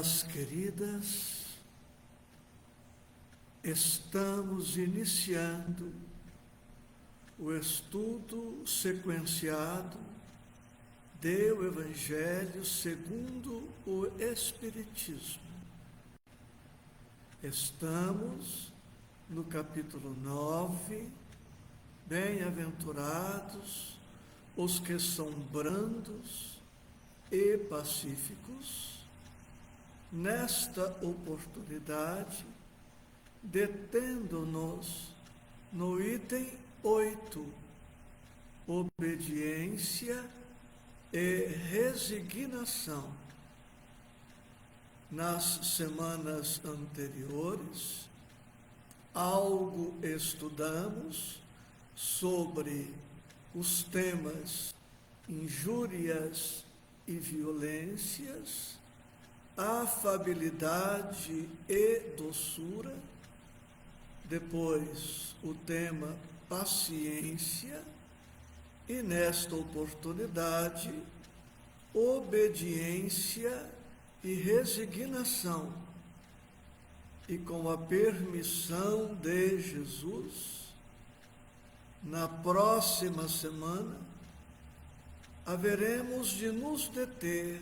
Almas queridas, estamos iniciando o estudo sequenciado do Evangelho segundo o Espiritismo. Estamos no capítulo 9, Bem-aventurados os que são brandos e pacíficos. Nesta oportunidade, detendo-nos no item 8, obediência e resignação. Nas semanas anteriores, algo estudamos sobre os temas injúrias e violências, afabilidade e doçura, depois o tema paciência e, nesta oportunidade, obediência e resignação. E com a permissão de Jesus, na próxima semana, haveremos de nos deter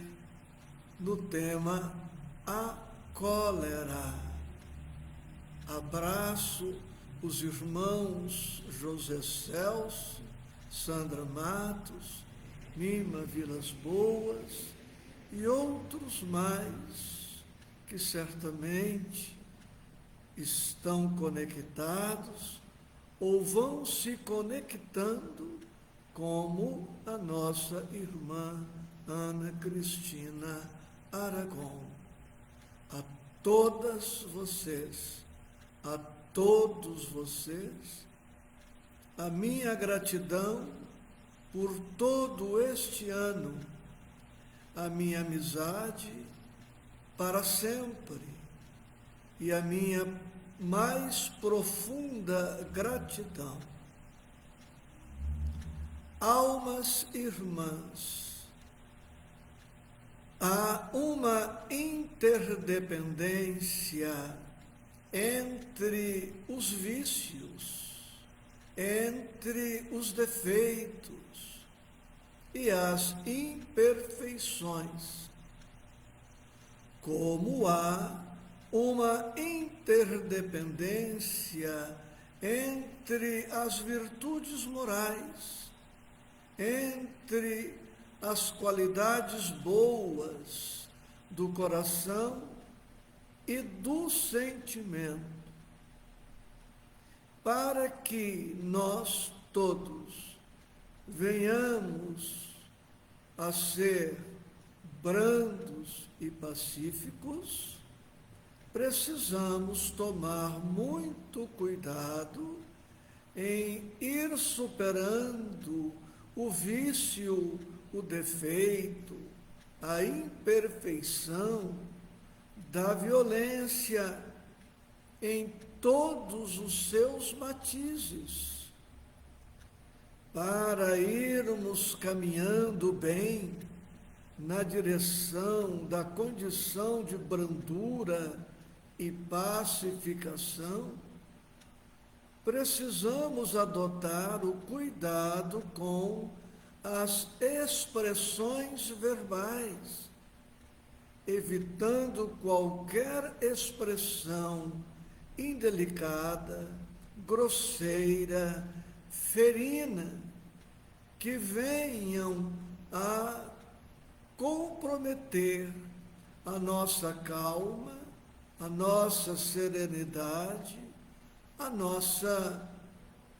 no tema a cólera. Abraço os irmãos José Celso, Sandra Matos, Mima Vilas Boas e outros mais que certamente estão conectados ou vão se conectando, como a nossa irmã Ana Cristina Aragon. A todas vocês, a todos vocês, a minha gratidão por todo este ano, a minha amizade para sempre e a minha mais profunda gratidão. Almas irmãs, há uma interdependência entre os vícios, entre os defeitos e as imperfeições, como há uma interdependência entre as virtudes morais, entre as qualidades boas do coração e do sentimento, para que nós todos venhamos a ser brandos e pacíficos, precisamos tomar muito cuidado em ir superando o vício, o defeito, a imperfeição da violência em todos os seus matizes, para irmos caminhando bem na direção da condição de brandura e pacificação. Precisamos adotar o cuidado com as expressões verbais, evitando qualquer expressão indelicada, grosseira, ferina, que venham a comprometer a nossa calma, a nossa serenidade, a nossa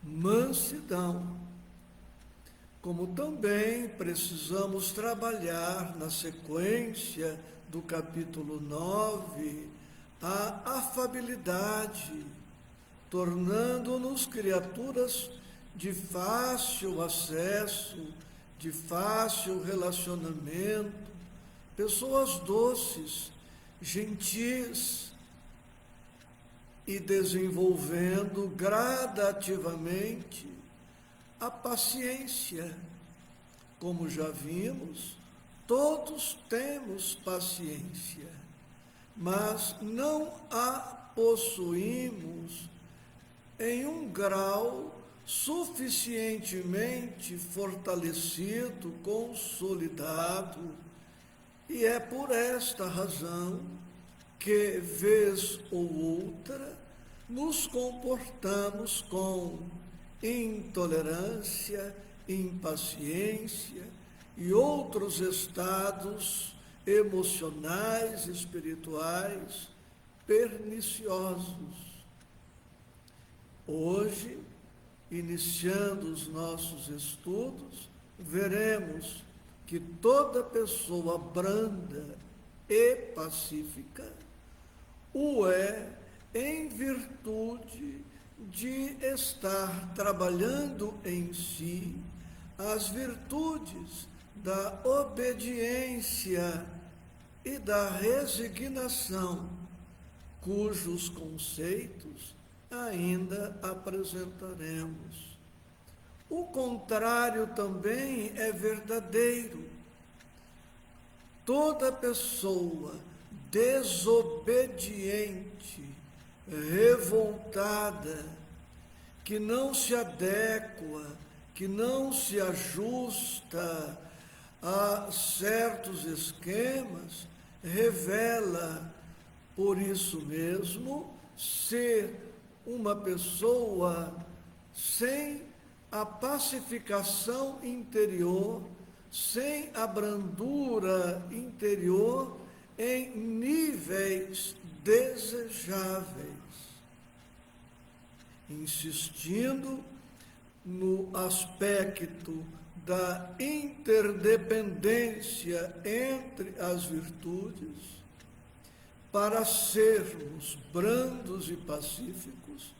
mansidão. Como também precisamos trabalhar na sequência do capítulo 9 a afabilidade, tornando-nos criaturas de fácil acesso, de fácil relacionamento, pessoas doces, gentis, e desenvolvendo gradativamente a paciência. Como já vimos, todos temos paciência, mas não a possuímos em um grau suficientemente fortalecido, consolidado, e é por esta razão que, vez ou outra, nos comportamos com intolerância, impaciência e outros estados emocionais, espirituais, perniciosos. Hoje, iniciando os nossos estudos, veremos que toda pessoa branda e pacífica o é em virtude de estar trabalhando em si as virtudes da obediência e da resignação, cujos conceitos ainda apresentaremos. O contrário também é verdadeiro. Toda pessoa desobediente, revoltada, que não se adequa, que não se ajusta a certos esquemas, revela, por isso mesmo, ser uma pessoa sem a pacificação interior, sem a brandura interior em níveis desejáveis, insistindo no aspecto da interdependência entre as virtudes. Para sermos brandos e pacíficos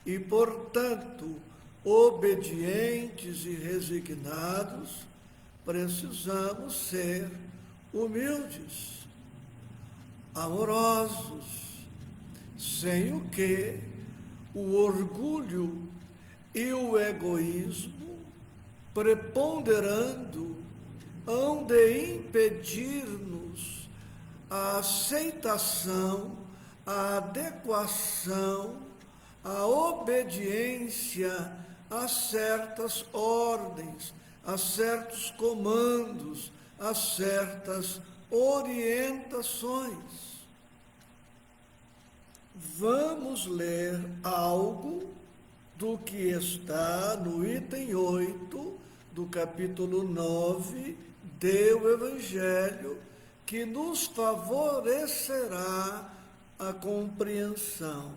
e, portanto, obedientes e resignados, precisamos ser humildes, amorosos, sem o que o orgulho e o egoísmo, preponderando, hão de impedir-nos a aceitação, a adequação, a obediência a certas ordens, a certos comandos, a certas orientações. Vamos ler algo do que está no item 8 do capítulo 9 do Evangelho, que nos favorecerá a compreensão.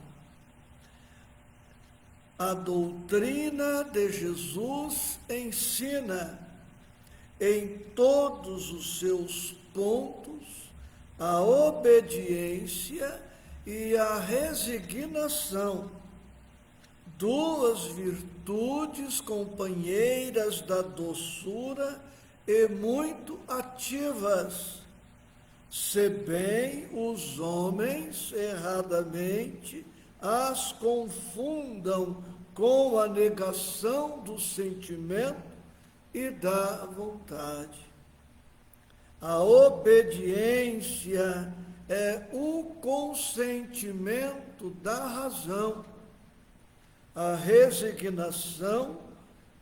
A doutrina de Jesus ensina, em todos os seus pontos, a obediência e a resignação, duas virtudes companheiras da doçura e muito ativas, se bem os homens erradamente as confundam com a negação do sentimento e da vontade. A obediência é o consentimento da razão. A resignação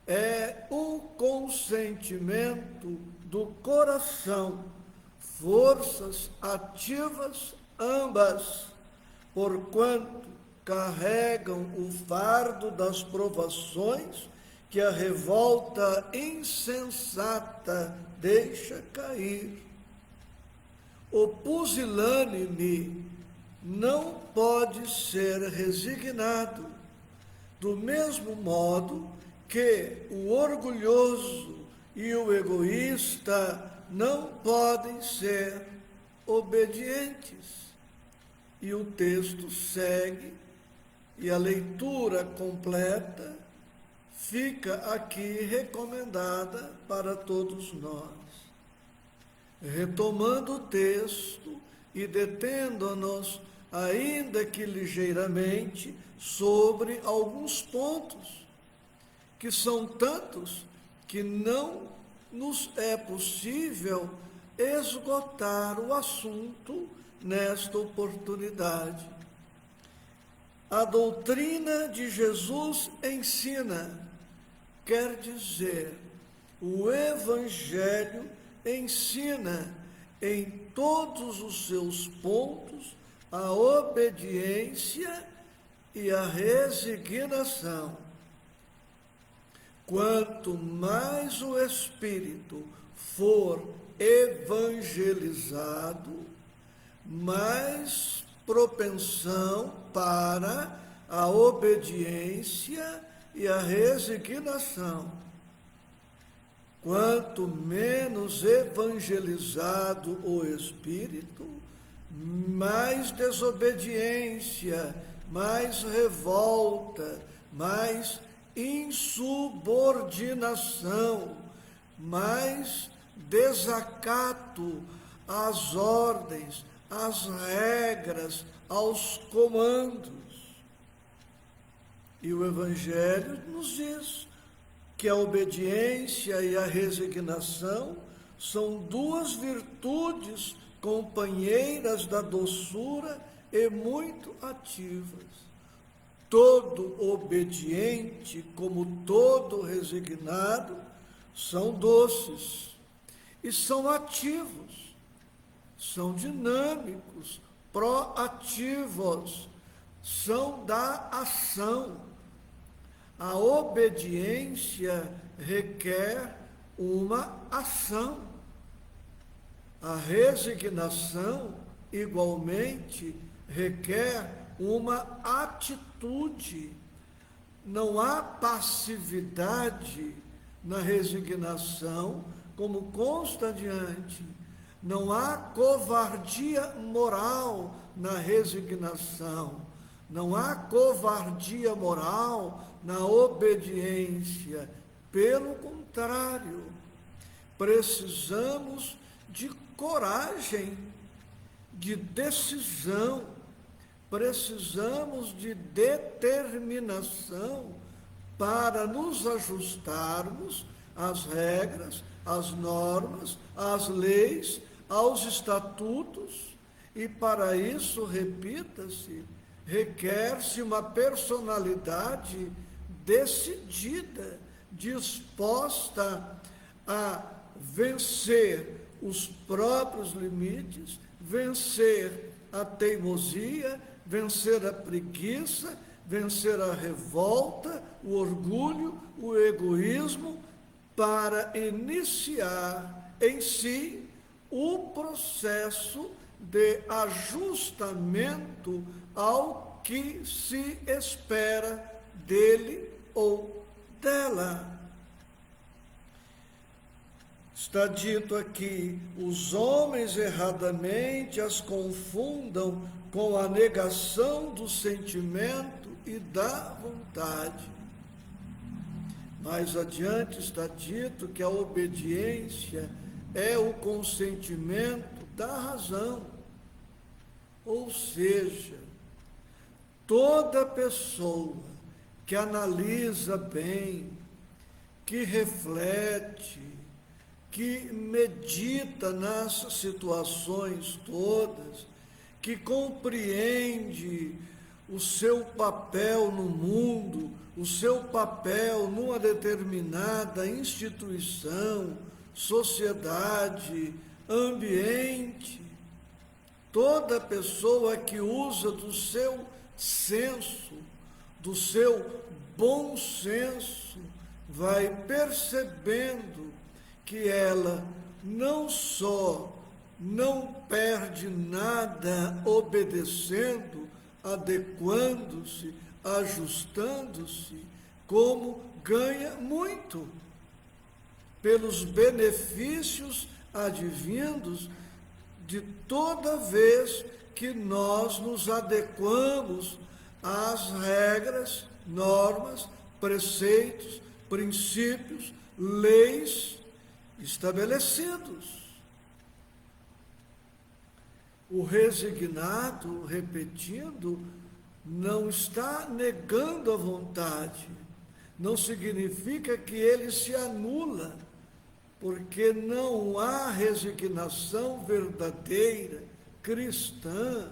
é o consentimento do coração, forças ativas ambas, porquanto carregam o fardo das provações que a revolta insensata deixa cair. O pusilânime não pode ser resignado, do mesmo modo que o orgulhoso e o egoísta não podem ser obedientes. E o texto segue, e a leitura completa fica aqui recomendada para todos nós. Retomando o texto e detendo-nos, ainda que ligeiramente, sobre alguns pontos, que são tantos que não nos é possível esgotar o assunto nesta oportunidade. A doutrina de Jesus ensina, quer dizer, o Evangelho ensina em todos os seus pontos a obediência e a resignação. Quanto mais o Espírito for evangelizado, mais propensão para a obediência e a resignação. Quanto menos evangelizado o Espírito, mais desobediência, mais revolta, mais insubordinação, mais desacato às ordens, às regras, aos comandos. E o Evangelho nos diz que a obediência e a resignação são duas virtudes companheiras da doçura e muito ativas. Todo obediente, como todo resignado, são doces e são ativos, são dinâmicos, proativos, são da ação. A obediência requer uma ação. A resignação, igualmente, requer uma atitude. Não há passividade na resignação, como consta adiante. Não há covardia moral na resignação. Não há covardia moral na obediência. Pelo contrário, precisamos de coragem, de decisão, precisamos de determinação para nos ajustarmos às regras, às normas, às leis, aos estatutos, e para isso, repita-se, requer-se uma personalidade decidida, disposta a vencer os próprios limites, vencer a teimosia, vencer a preguiça, vencer a revolta, o orgulho, o egoísmo, para iniciar em si o processo de ajustamento ao que se espera dele ou dela. Está dito aqui, os homens erradamente as confundam com a negação do sentimento e da vontade. Mais adiante está dito que a obediência é o consentimento da razão. Ou seja, toda pessoa que analisa bem, que reflete, que medita nas situações todas, que compreende o seu papel no mundo, o seu papel numa determinada instituição, sociedade, ambiente. Toda pessoa que usa do seu senso, do seu bom senso, vai percebendo que ela não só não perde nada obedecendo, adequando-se, ajustando-se, como ganha muito pelos benefícios advindos de toda vez que nós nos adequamos às regras, normas, preceitos, princípios, leis estabelecidos. O resignado, repetindo, não está negando a vontade. Não significa que ele se anula, porque não há resignação verdadeira, cristã,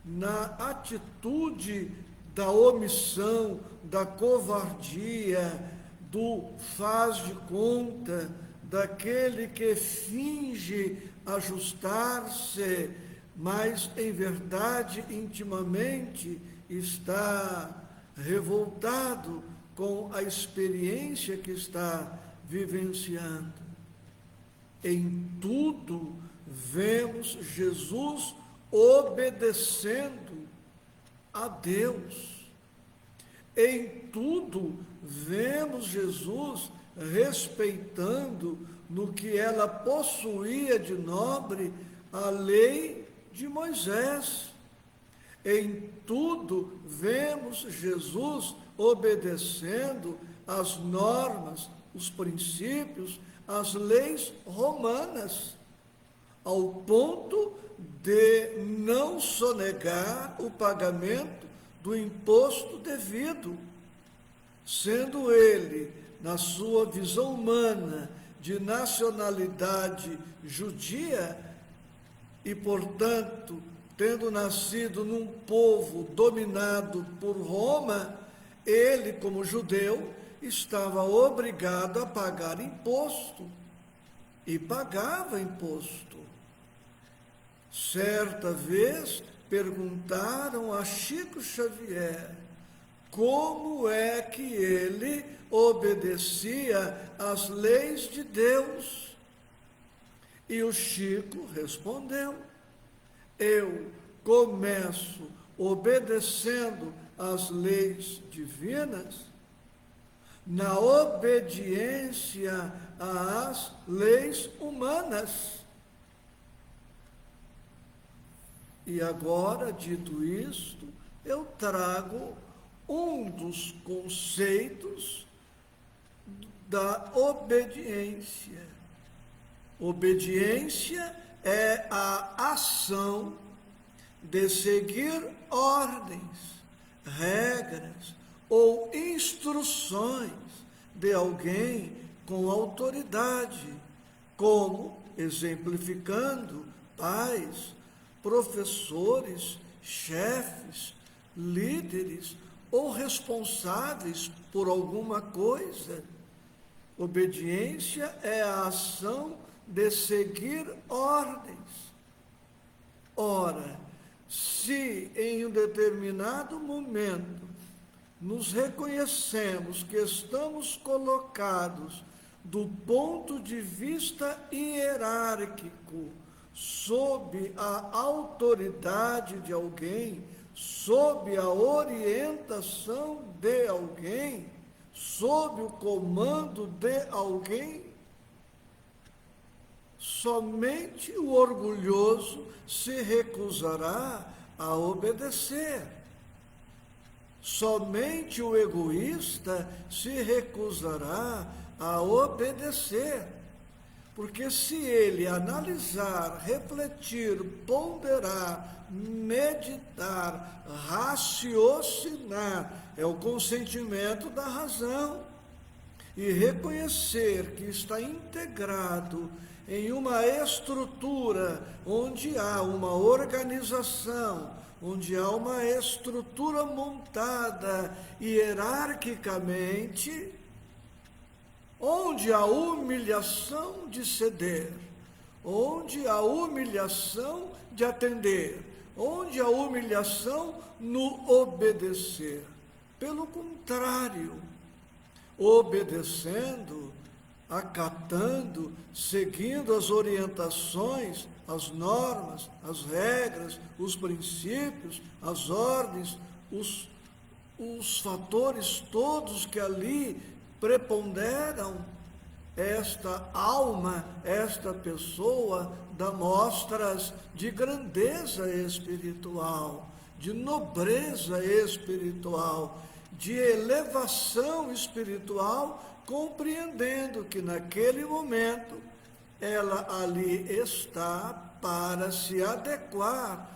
na atitude da omissão, da covardia, do faz de conta, daquele que finge ajustar-se, mas em verdade, intimamente, está revoltado com a experiência que está vivenciando. Em tudo, vemos Jesus obedecendo a Deus. Em tudo, vemos Jesus respeitando no que ela possuía de nobre a lei de Moisés. Em tudo, vemos Jesus obedecendo às normas, os princípios, as leis romanas, ao ponto de não sonegar o pagamento do imposto devido, sendo ele, na sua visão humana, de nacionalidade judia e, portanto, tendo nascido num povo dominado por Roma, ele, como judeu, estava obrigado a pagar imposto, e pagava imposto. Certa vez perguntaram a Chico Xavier como é que ele obedecia às leis de Deus. E o Chico respondeu: eu começo obedecendo às leis divinas na obediência às leis humanas. E agora, dito isto, eu trago um dos conceitos da obediência. Obediência é a ação de seguir ordens, regras ou instruções de alguém com autoridade, como, exemplificando, pais, professores, chefes, líderes ou responsáveis por alguma coisa. Obediência é a ação de seguir ordens. Ora, se em um determinado momento nos reconhecemos que estamos colocados do ponto de vista hierárquico, sob a autoridade de alguém, sob a orientação de alguém, sob o comando de alguém, somente o orgulhoso se recusará a obedecer. Somente o egoísta se recusará a obedecer. Porque se ele analisar, refletir, ponderar, meditar, raciocinar, é o consentimento da razão, e reconhecer que está integrado em uma estrutura onde há uma organização, onde há uma estrutura montada hierarquicamente, onde há humilhação de ceder, onde há humilhação de atender, onde há humilhação no obedecer. Pelo contrário, obedecendo, acatando, seguindo as orientações, as normas, as regras, os princípios, as ordens, os fatores todos que ali preponderam, esta alma, esta pessoa dá mostras de grandeza espiritual, de nobreza espiritual, de elevação espiritual, compreendendo que naquele momento ela ali está para se adequar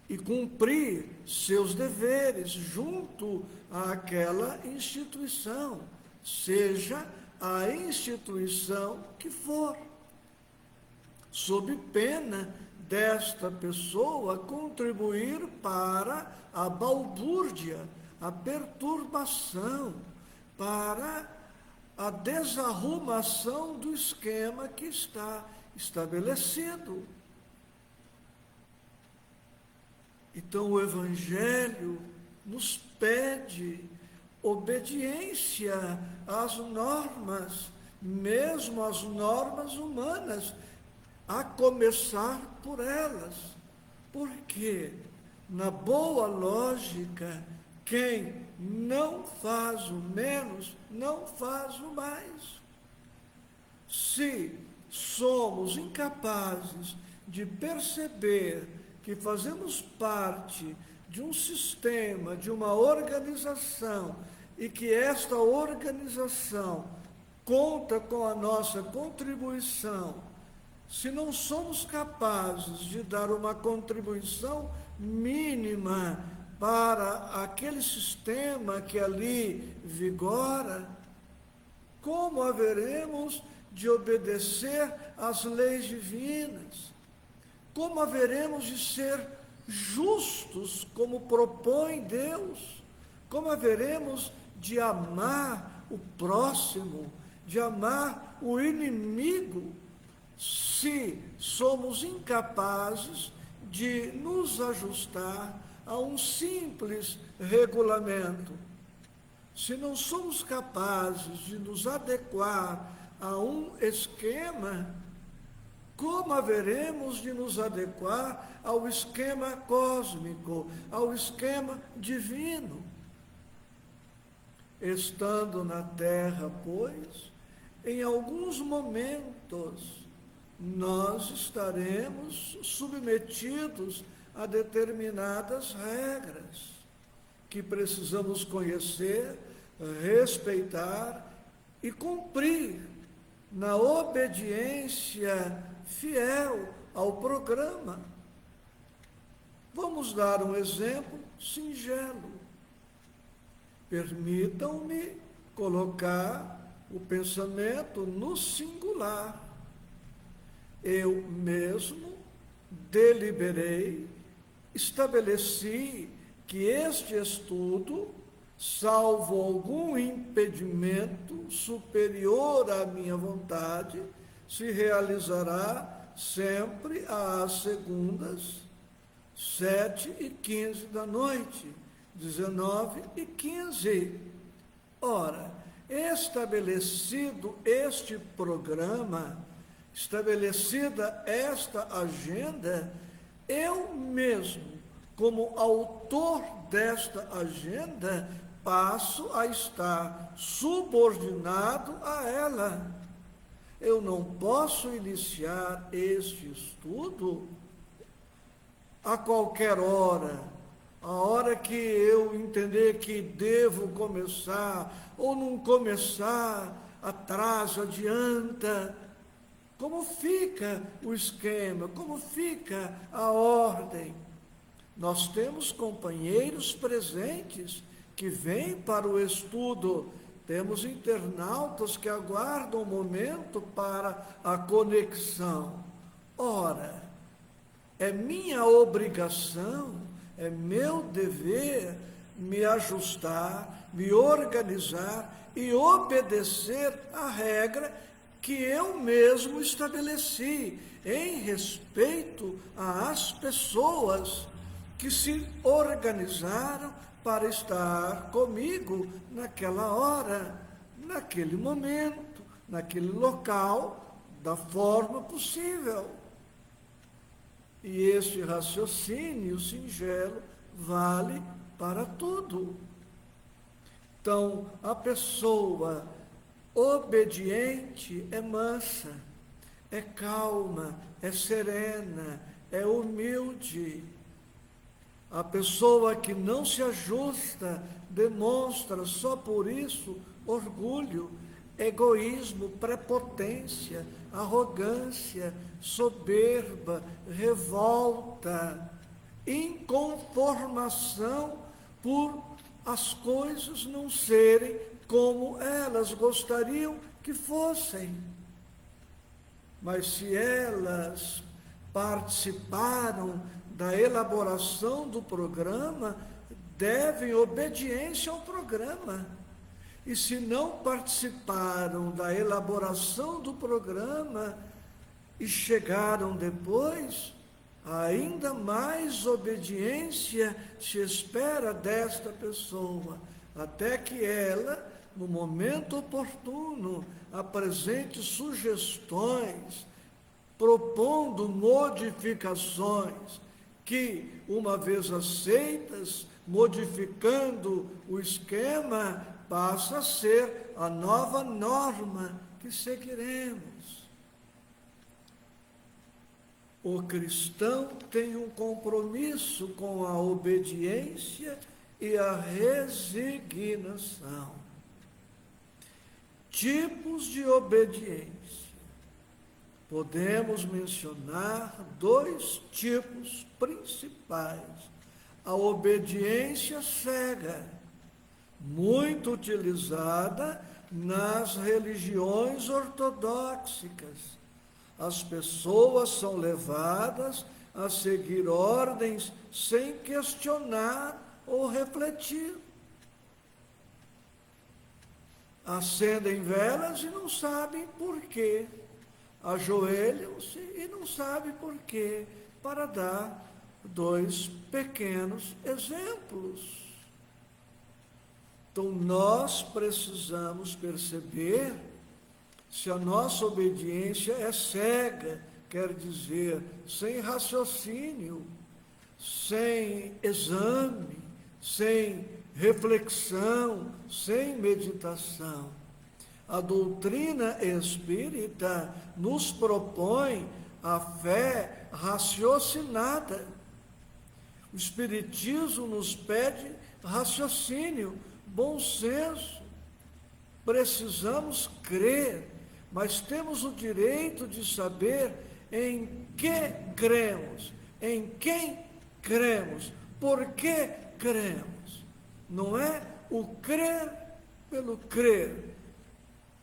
e cumprir seus deveres junto àquela instituição, seja a instituição que for, sob pena desta pessoa contribuir para a balbúrdia, a perturbação, para a desarrumação do esquema que está estabelecido. Então o Evangelho nos pede obediência às normas, mesmo às normas humanas, a começar por elas. Porque, na boa lógica, quem não faz o menos, não faz o mais. Se somos incapazes de perceber que fazemos parte de um sistema, de uma organização, e que esta organização conta com a nossa contribuição, se não somos capazes de dar uma contribuição mínima para aquele sistema que ali vigora, como haveremos de obedecer às leis divinas? Como haveremos de ser justos, como propõe Deus? Como haveremos de amar o próximo, de amar o inimigo, se somos incapazes de nos ajustar a um simples regulamento? Se não somos capazes de nos adequar a um esquema, como haveremos de nos adequar ao esquema cósmico, ao esquema divino? Estando na Terra, pois, em alguns momentos, nós estaremos submetidos a determinadas regras que precisamos conhecer, respeitar e cumprir na obediência fiel ao programa. Vamos dar um exemplo singelo. Permitam-me colocar o pensamento no singular. Eu mesmo deliberei, estabeleci que este estudo, salvo algum impedimento superior à minha vontade, se realizará sempre às segundas, 7h15 da noite, 19h15. Ora, estabelecido este programa, estabelecida esta agenda, eu mesmo, como autor desta agenda, passo a estar subordinado a ela. Eu não posso iniciar este estudo a qualquer hora, a hora que eu entender que devo começar, ou não começar, atrasa, adianta. Como fica o esquema? Como fica a ordem? Nós temos companheiros presentes que vêm para o estudo, temos internautas que aguardam o momento para a conexão. Ora, é minha obrigação, é meu dever me ajustar, me organizar e obedecer à regra que eu mesmo estabeleci em respeito às pessoas que se organizaram para estar comigo naquela hora, naquele momento, naquele local, da forma possível. E este raciocínio singelo vale para tudo. Então, a pessoa obediente é mansa, é calma, é serena, é humilde. A pessoa que não se ajusta demonstra só por isso orgulho, egoísmo, prepotência, arrogância, soberba, revolta, inconformação por as coisas não serem como elas gostariam que fossem. Mas se elas participaram da elaboração do programa devem obediência ao programa. E se não participaram da elaboração do programa e chegaram depois, ainda mais obediência se espera desta pessoa, até que ela, no momento oportuno, apresente sugestões, propondo modificações, que, uma vez aceitas, modificando o esquema, passa a ser a nova norma que seguiremos. O cristão tem um compromisso com a obediência e a resignação. Tipos de obediência. Podemos mencionar 2 tipos principais. A obediência cega, muito utilizada nas religiões ortodoxas. As pessoas são levadas a seguir ordens sem questionar ou refletir. Acendem velas e não sabem por quê. Ajoelham-se e não sabem por quê. Para dar 2 pequenos exemplos. Então, nós precisamos perceber se a nossa obediência é cega, quer dizer, sem raciocínio, sem exame, sem reflexão, sem meditação. A doutrina espírita nos propõe a fé raciocinada. O Espiritismo nos pede raciocínio, bom senso. Precisamos crer, mas temos o direito de saber em que cremos, em quem cremos, por que cremos. Não é o crer pelo crer,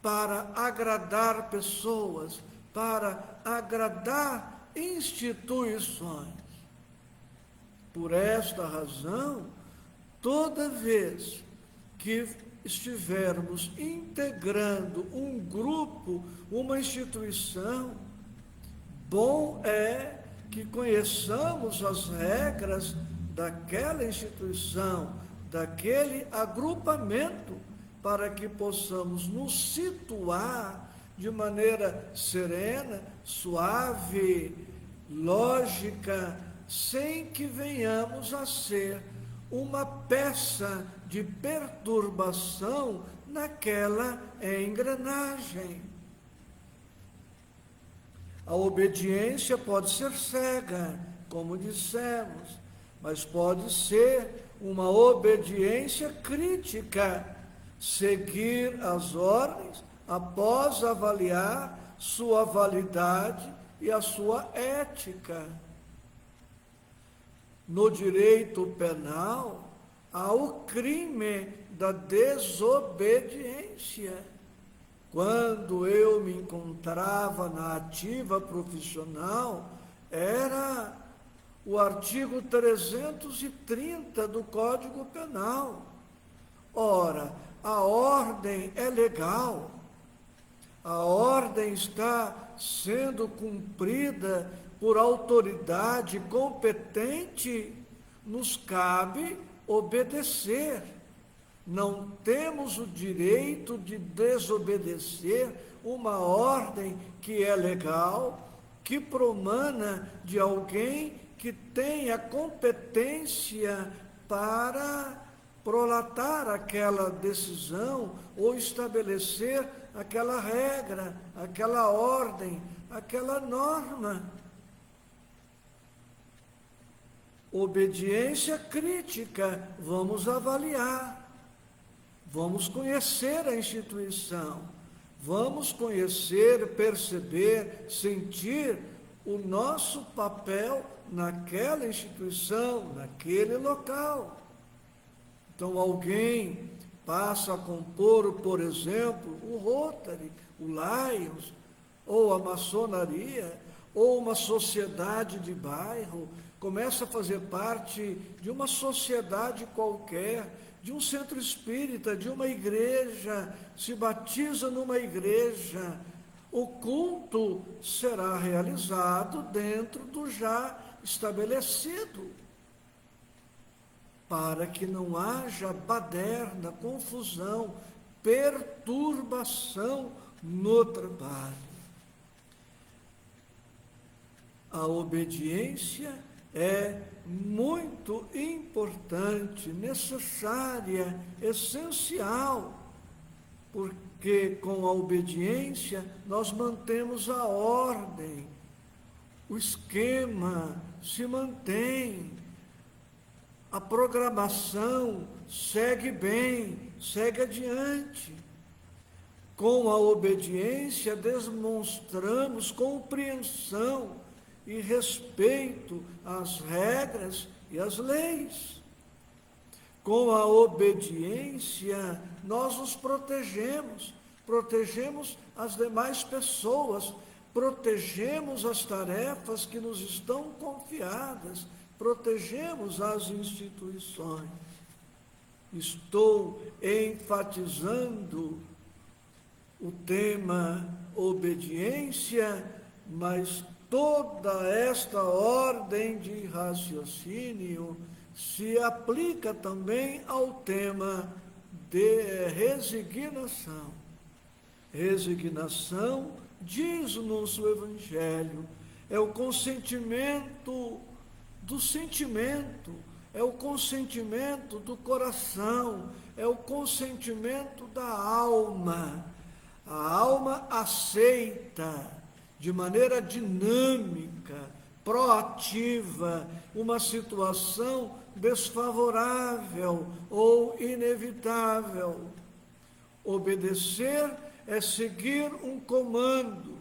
para agradar pessoas, para agradar instituições. Por esta razão, toda vez que estivermos integrando um grupo, uma instituição, bom é que conheçamos as regras daquela instituição, daquele agrupamento, para que possamos nos situar de maneira serena, suave, lógica, sem que venhamos a ser uma peça de perturbação naquela engrenagem. A obediência pode ser cega, como dissemos, mas pode ser uma obediência crítica, seguir as ordens após avaliar sua validade e a sua ética. No direito penal, há o crime da desobediência. Quando eu me encontrava na ativa profissional, era o artigo 330 do Código Penal. Ora, a ordem é legal, a ordem está sendo cumprida por autoridade competente, nos cabe obedecer. Não temos o direito de desobedecer uma ordem que é legal, que promana de alguém que tenha competência para prolatar aquela decisão ou estabelecer aquela regra, aquela ordem, aquela norma. Obediência crítica, vamos avaliar, vamos conhecer a instituição, vamos conhecer, perceber, sentir o nosso papel naquela instituição, naquele local. Então, alguém passa a compor, por exemplo, o Rotary, o Lions, ou a maçonaria, ou uma sociedade de bairro, começa a fazer parte de uma sociedade qualquer, de um centro espírita, de uma igreja, se batiza numa igreja, o culto será realizado dentro do já estabelecido, para que não haja baderna, confusão, perturbação no trabalho. A obediência é muito importante, necessária, essencial, porque com a obediência nós mantemos a ordem, o esquema se mantém, a programação segue bem, segue adiante. Com a obediência demonstramos compreensão e respeito às regras e às leis. Com a obediência, nós nos protegemos as demais pessoas, protegemos as tarefas que nos estão confiadas, protegemos as instituições. Estou enfatizando o tema obediência, mas toda esta ordem de raciocínio se aplica também ao tema de resignação. Resignação, diz-nos o Evangelho, é o consentimento do sentimento, é o consentimento do coração, é o consentimento da alma. A alma aceita de maneira dinâmica, proativa, uma situação desfavorável ou inevitável. Obedecer é seguir um comando.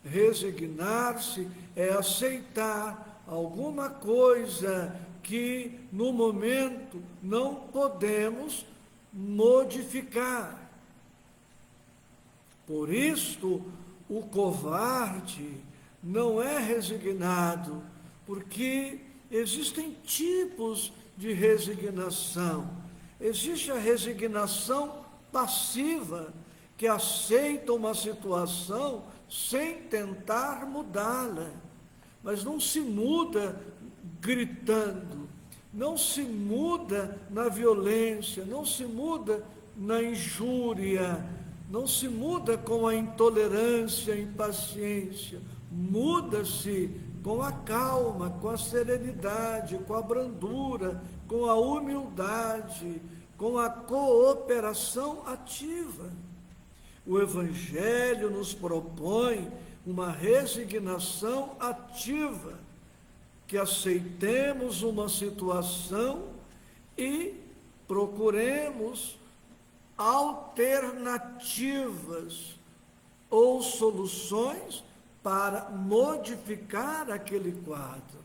Resignar-se é aceitar alguma coisa que no momento não podemos modificar. Por isto, o covarde não é resignado, porque existem tipos de resignação. Existe a resignação passiva, que aceita uma situação sem tentar mudá-la, mas não se muda gritando, não se muda na violência, não se muda na injúria, não se muda com a intolerância, a impaciência, muda-se com a calma, com a serenidade, com a brandura, com a humildade, com a cooperação ativa. O Evangelho nos propõe uma resignação ativa, que aceitemos uma situação e procuremos alternativas ou soluções para modificar aquele quadro.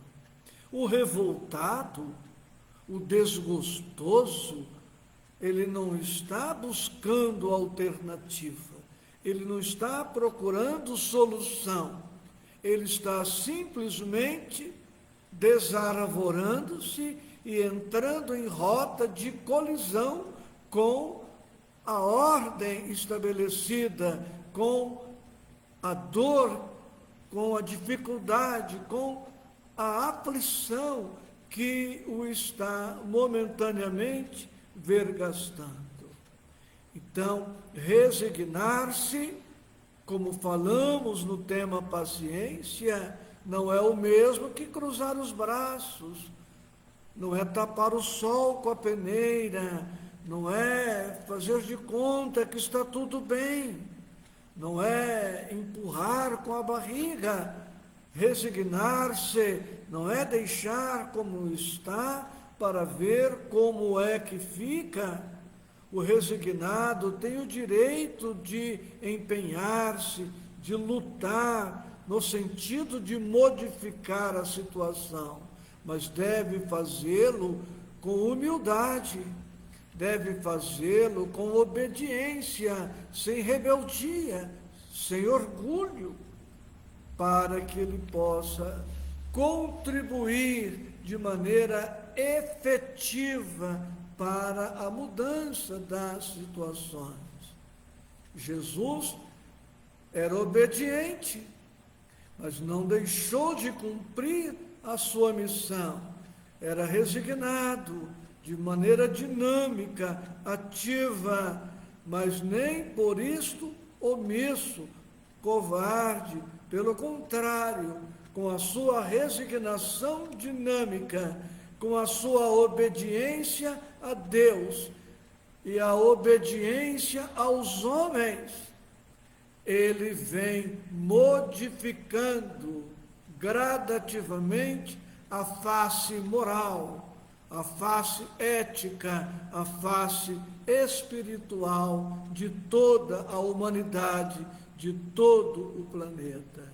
O revoltado, o desgostoso, ele não está buscando alternativa, ele não está procurando solução, ele está simplesmente desarvorando-se e entrando em rota de colisão com a ordem estabelecida, com a dor, com a dificuldade, com a aflição que o está momentaneamente vergastando. Então, resignar-se, como falamos no tema paciência, não é o mesmo que cruzar os braços, não é tapar o sol com a peneira, não é fazer de conta que está tudo bem, não é empurrar com a barriga. Resignar-se não é deixar como está para ver como é que fica. O resignado tem o direito de empenhar-se, de lutar, no sentido de modificar a situação, mas deve fazê-lo com humildade, deve fazê-lo com obediência, sem rebeldia, sem orgulho. para que ele possa contribuir de maneira efetiva para a mudança das situações. Jesus era obediente, mas não deixou de cumprir a sua missão. Era resignado, de maneira dinâmica, ativa, mas nem por isto omisso, covarde. Pelo contrário, com a sua resignação dinâmica, com a sua obediência a Deus e a obediência aos homens, ele vem modificando gradativamente a face moral, a face ética, a face espiritual de toda a humanidade, de todo o planeta.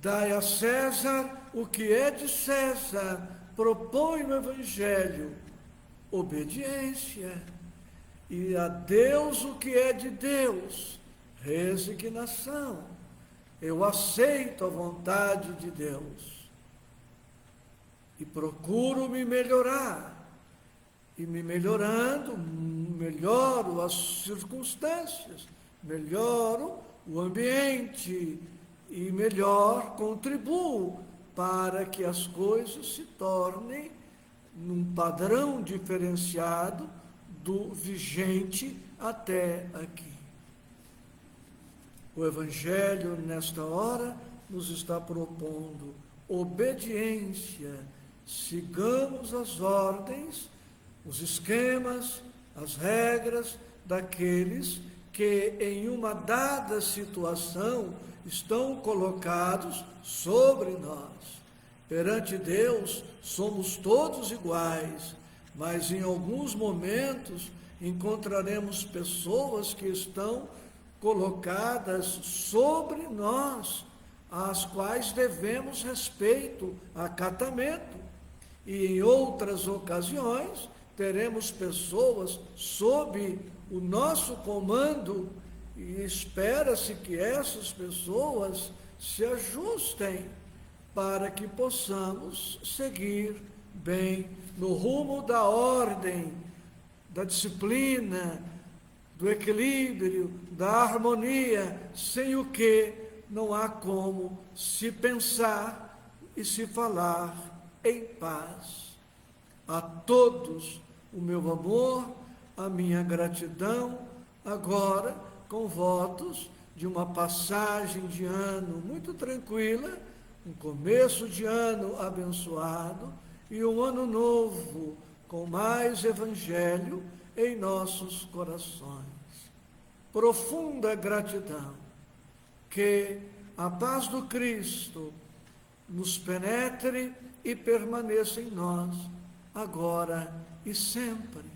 Dai a César o que é de César, propõe o Evangelho, obediência, e a Deus o que é de Deus, resignação. Eu aceito a vontade de Deus e procuro me melhorar, e me melhorando, melhoro as circunstâncias, melhoro o ambiente e melhor contribuo para que as coisas se tornem num padrão diferenciado do vigente até aqui. O Evangelho, nesta hora, nos está propondo obediência, sigamos as ordens, os esquemas, as regras daqueles que em uma dada situação estão colocados sobre nós. Perante Deus somos todos iguais, mas em alguns momentos encontraremos pessoas que estão colocadas sobre nós, às quais devemos respeito, acatamento. E em outras ocasiões teremos pessoas sob o nosso comando e espera-se que essas pessoas se ajustem para que possamos seguir bem no rumo da ordem, da disciplina, do equilíbrio, da harmonia, sem o que não há como se pensar e se falar em paz. A todos o meu amor, a minha gratidão, agora com votos de uma passagem de ano muito tranquila, um começo de ano abençoado e um ano novo com mais Evangelho em nossos corações. Profunda gratidão, que a paz do Cristo nos penetre e permaneça em nós, agora e sempre.